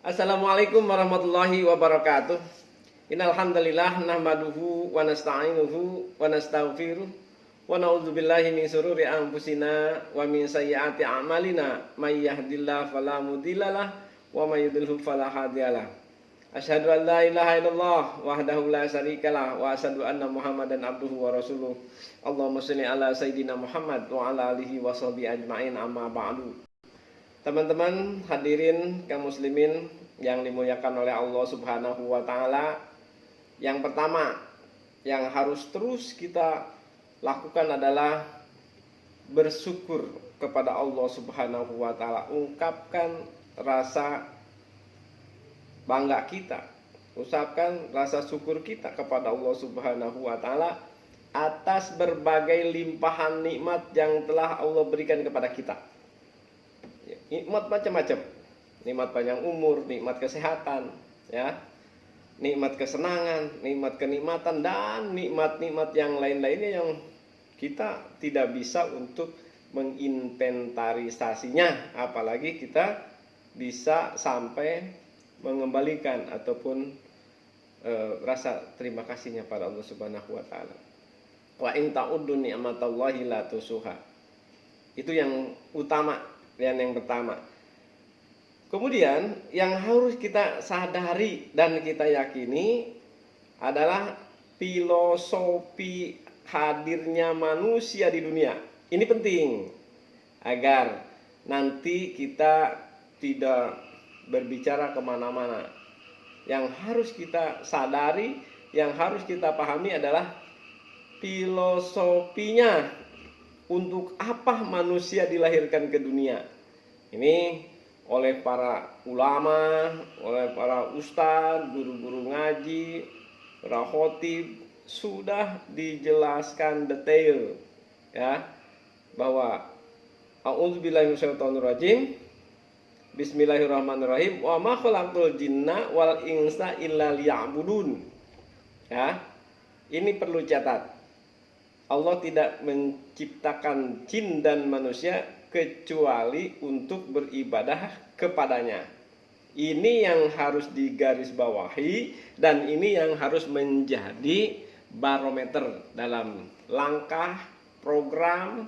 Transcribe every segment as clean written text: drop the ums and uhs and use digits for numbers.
Assalamualaikum warahmatullahi wabarakatuh. Innal hamdalillah nahmaduhu wa nasta'inuhu wa nastaghfiruh wa na'udzubillahi min shururi anfusina wa min sayyiati a'malina may yahdihillahu fala mudhillalah wa may yudhlil fala hadiyalah. Asyhadu an la ilaha illallah wahdahu la syarikalah wa asyhadu anna Muhammadan abduhu wa rasuluh. Allahumma shalli ala sayidina Muhammad wa ala alihi wa sahbihi ajmain, amma ba'du. Teman-teman hadirin kaum muslimin yang dimuliakan oleh Allah Subhanahu wa taala, yang pertama yang harus terus kita lakukan adalah bersyukur kepada Allah Subhanahu wa taala. Ungkapkan rasa bangga kita, ucapkan rasa syukur kita kepada Allah Subhanahu wa taala atas berbagai limpahan nikmat yang telah Allah berikan kepada kita. Nikmat macam-macam, nikmat panjang umur, nikmat kesehatan, ya, nikmat kesenangan, nikmat kenikmatan, dan nikmat-nikmat yang lain-lainnya yang kita tidak bisa untuk menginventarisasinya, apalagi kita bisa sampai mengembalikan ataupun rasa terima kasihnya pada Allah Subhanahu wa taala. Wa in ta'uddu ni'matallahi la tusuha. Itu yang utama. Dan yang pertama, kemudian yang harus kita sadari dan kita yakini adalah filosofi hadirnya manusia di dunia. Ini penting agar nanti kita tidak berbicara kemana-mana. Yang harus kita sadari, yang harus kita pahami adalah filosofinya. Untuk apa manusia dilahirkan ke dunia? Ini oleh para ulama, oleh para ustadz, guru-guru ngaji, para khotib sudah dijelaskan detail, ya, bahwa a'udzubillahi minasyaitonirrajim, bismillahirrahmanirrahim, wa ma khalaqtul jinna wal insa illa liya'budun. Ya, ini perlu catat. Allah tidak menciptakan jin dan manusia kecuali untuk beribadah kepadanya. Ini yang harus digarisbawahi dan ini yang harus menjadi barometer dalam langkah, program,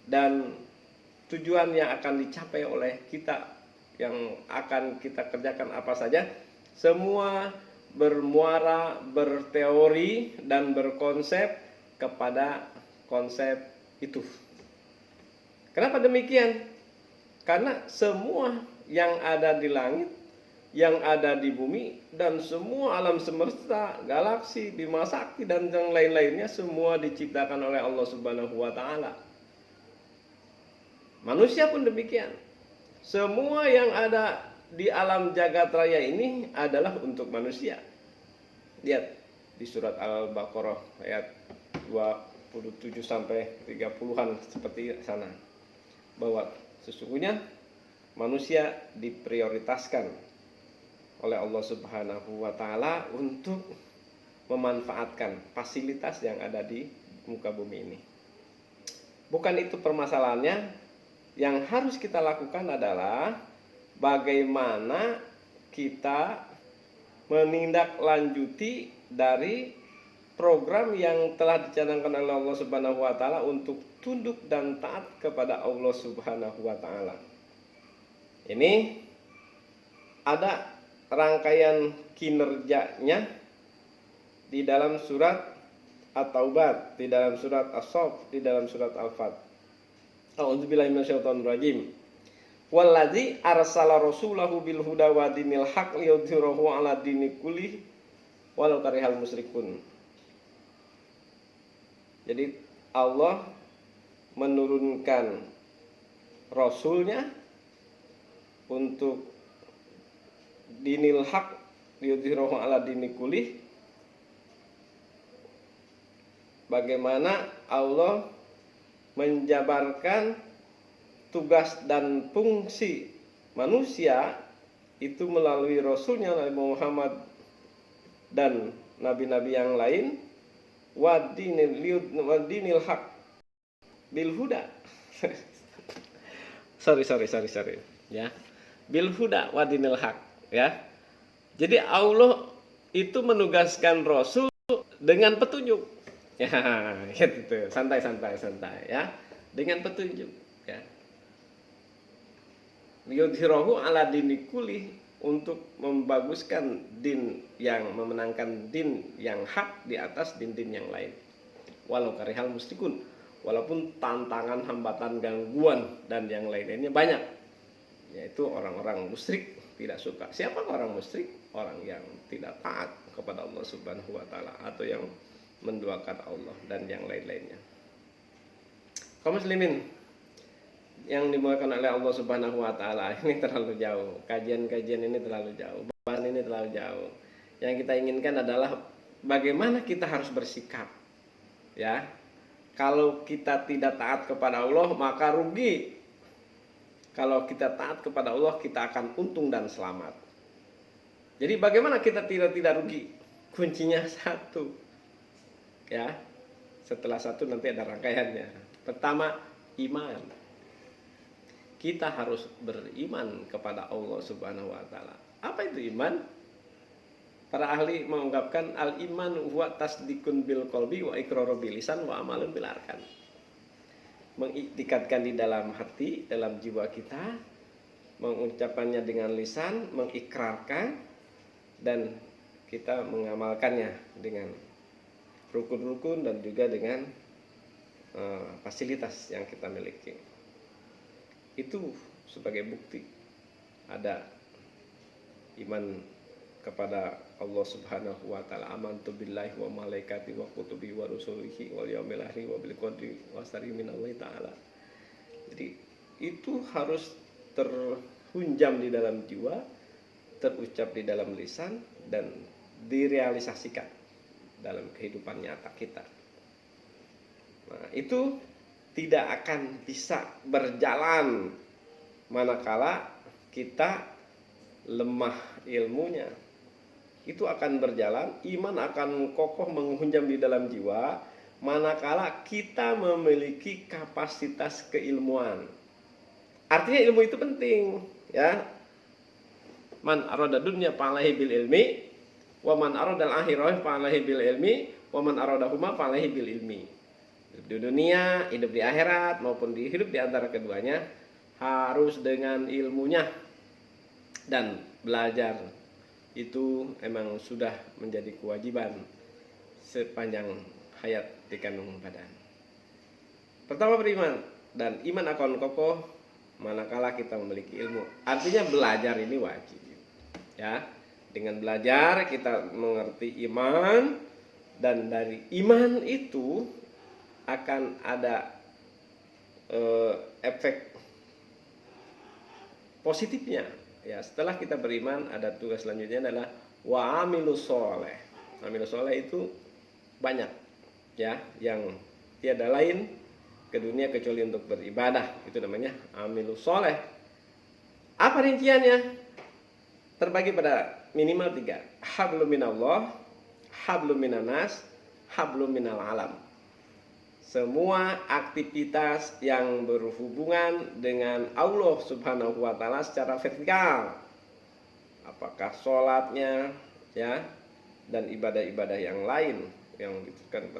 dan tujuan yang akan dicapai oleh kita, yang akan kita kerjakan apa saja. Semua bermuara, berteori, dan berkonsep kepada konsep itu. Kenapa demikian? Karena semua yang ada di langit, yang ada di bumi, dan semua alam semesta, galaksi, Bima Sakti, dan yang lain-lainnya semua diciptakan oleh Allah Subhanahu wa taala. Manusia pun demikian. Semua yang ada di alam jagat raya ini adalah untuk manusia. Lihat di surat Al-Baqarah ayat 27 sampai 30-an seperti sana, bahwa sesungguhnya manusia diprioritaskan oleh Allah Subhanahu wa taala untuk memanfaatkan fasilitas yang ada di muka bumi ini. Bukan itu permasalahannya. Yang harus kita lakukan adalah bagaimana kita menindaklanjuti dari program yang telah dicanangkan oleh Allah Subhanahu wa taala untuk tunduk dan taat kepada Allah Subhanahu wa taala. Ini ada rangkaian kinerjanya di dalam surat At-Taubah, di dalam surat As-Saff, di dalam surat Al-Fat. A'udzubillahi minasyaitonirrajim. Wallazi arsala rasulahu bil huda wa dinil haq liyudhhirahu 'ala dini kulli walau karihal musyrikun. Jadi Allah menurunkan Rasulnya untuk dinil haq liyudhhirahu 'ala dini kulli. Bagaimana Allah menjabarkan tugas dan fungsi manusia itu melalui Rasulnya Nabi Muhammad dan nabi-nabi yang lain. Wadinil haq bil huda. sorry ya, bil huda wadinil haq. ya. Jadi Allah itu menugaskan Rasul dengan petunjuk. Ya, gitu. Santai ya. Dengan petunjuk, ya. Liyudhhirahu ala dini kulli, untuk membaguskan din yang memenangkan din yang hak di atas din-din yang lain. Walau karihal musyrikun, walaupun tantangan, hambatan, gangguan dan yang lain-lainnya banyak. Yaitu orang-orang musyrik tidak suka. Siapa orang musyrik? Orang yang tidak taat kepada Allah Subhanahu wa taala atau yang menduakan Allah dan yang lain-lainnya. Kaum muslimin yang dimuliakan oleh Allah Subhanahu wa taala, ini terlalu jauh. Kajian-kajian ini terlalu jauh. Bahan ini terlalu jauh. Yang kita inginkan adalah bagaimana kita harus bersikap. Ya. Kalau kita tidak taat kepada Allah, maka rugi. Kalau kita taat kepada Allah, kita akan untung dan selamat. Jadi bagaimana kita tidak rugi? Kuncinya satu. Ya. Setelah satu nanti ada rangkaiannya. Pertama, iman. Kita harus beriman kepada Allah Subhanahu wa taala. Apa itu iman? Para ahli mengungkapkan al-iman huwa tasdikun bil qalbi wa iqraru bil lisan wa amalun bil arkan. Mengiktikadkan di dalam hati, dalam jiwa kita, mengucapkannya dengan lisan, mengikrarkan, dan kita mengamalkannya dengan rukun-rukun dan juga dengan fasilitas yang kita miliki. Itu sebagai bukti ada iman kepada Allah Subhanahu wa taala. Amantu billahi wa malaikati wa kutubi wa rusulihi wal yaumil akhir wa bil qadri wasari minallahi taala. Jadi itu harus terhunjam di dalam jiwa, terucap di dalam lisan, dan direalisasikan dalam kehidupan nyata kita. Nah, itu tidak akan bisa berjalan manakala kita lemah ilmunya. Itu akan berjalan, iman akan kokoh menghunjam di dalam jiwa manakala kita memiliki kapasitas keilmuan. Artinya ilmu itu penting, ya. Man arada dunya fa'alaihi bil ilmi, wa man arada al-akhirah fa'alaihi bil ilmi, wa man aradahuma fa'alaihi bil ilmi. Hidup di dunia, hidup di akhirat maupun di hidup di antara keduanya harus dengan ilmunya. Dan belajar itu emang sudah menjadi kewajiban sepanjang hayat di kandung badan. Pertama beriman, dan iman akan kokoh manakala kita memiliki ilmu. Artinya belajar ini wajib, ya. Dengan belajar kita mengerti iman, dan dari iman itu akan ada efek positifnya. Ya, setelah kita beriman, ada tugas selanjutnya adalah wa amilus sholeh. Amilus sholeh itu banyak, ya, yang tiada lain ke dunia kecuali untuk beribadah. Itu namanya amilus sholeh. Apa rinciannya? Terbagi pada minimal 3. Hablum minallah, hablum minanas, hablum minal alam. Semua aktivitas yang berhubungan dengan Allah Subhanahu wa taala secara vertikal. Apakah sholatnya, ya, dan ibadah-ibadah yang lain yang ditujukan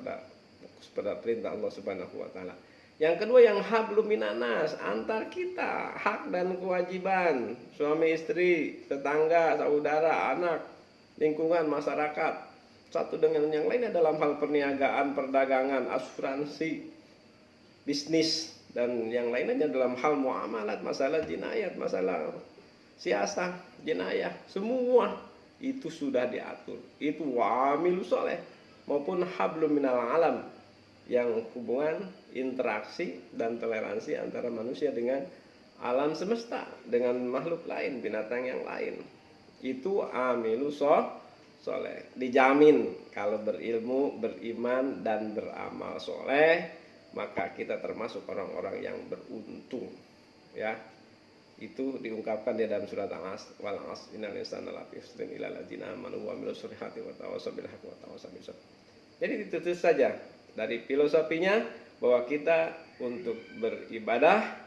pada perintah Allah Subhanahu wa taala. Yang kedua, yang hablum minanas, antar kita, hak dan kewajiban suami istri, tetangga, saudara, anak, lingkungan, masyarakat, satu dengan yang lainnya dalam hal perniagaan, perdagangan, asuransi, bisnis, dan yang lainnya dalam hal muamalat, masalah jinayat, masalah siasah, jenayah, semua itu sudah diatur. Itu wamilus sholeh maupun hablum minal alam, yang hubungan interaksi dan toleransi antara manusia dengan alam semesta, dengan makhluk lain, binatang yang lain. Itu amilus soleh. Dijamin kalau berilmu, beriman, dan beramal soleh, maka kita termasuk orang-orang yang beruntung, ya. Itu diungkapkan di dalam surat Al-As, wal 'asri innal insana lafi khusrin illa alladziina aamanu wa 'amilus sholihati wa tawassaw bil haqqi wa tawassaw bis sabr. Jadi itu saja dari filosofinya, bahwa kita untuk beribadah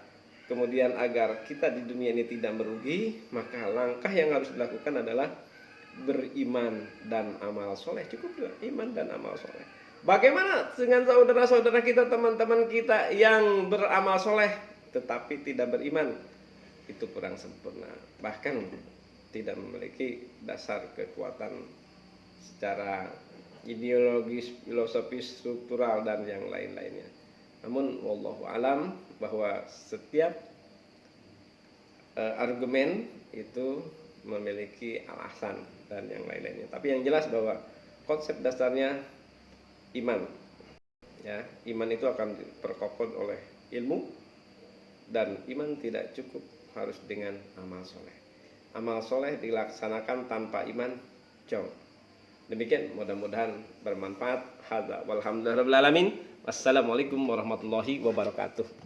kemudian agar kita di dunia ini tidak merugi, maka langkah yang harus dilakukan adalah beriman dan amal soleh. Cukup juga iman dan amal soleh. Bagaimana dengan saudara-saudara kita, teman-teman kita yang beramal soleh tetapi tidak beriman? Itu kurang sempurna, bahkan tidak memiliki dasar kekuatan secara ideologis, filosofis, struktural, dan yang lain-lainnya. Namun wallahu alam bahwa setiap argumen itu memiliki alasan dan yang lain-lainnya. Tapi yang jelas bahwa konsep dasarnya iman. Ya, iman itu akan diperkokoh oleh ilmu, dan iman tidak cukup, harus dengan amal soleh. Amal soleh dilaksanakan tanpa iman jauh. Demikian, mudah-mudahan bermanfaat. Hadza walhamdulillahirabbil alamin. Wassalamualaikum warahmatullahi wabarakatuh.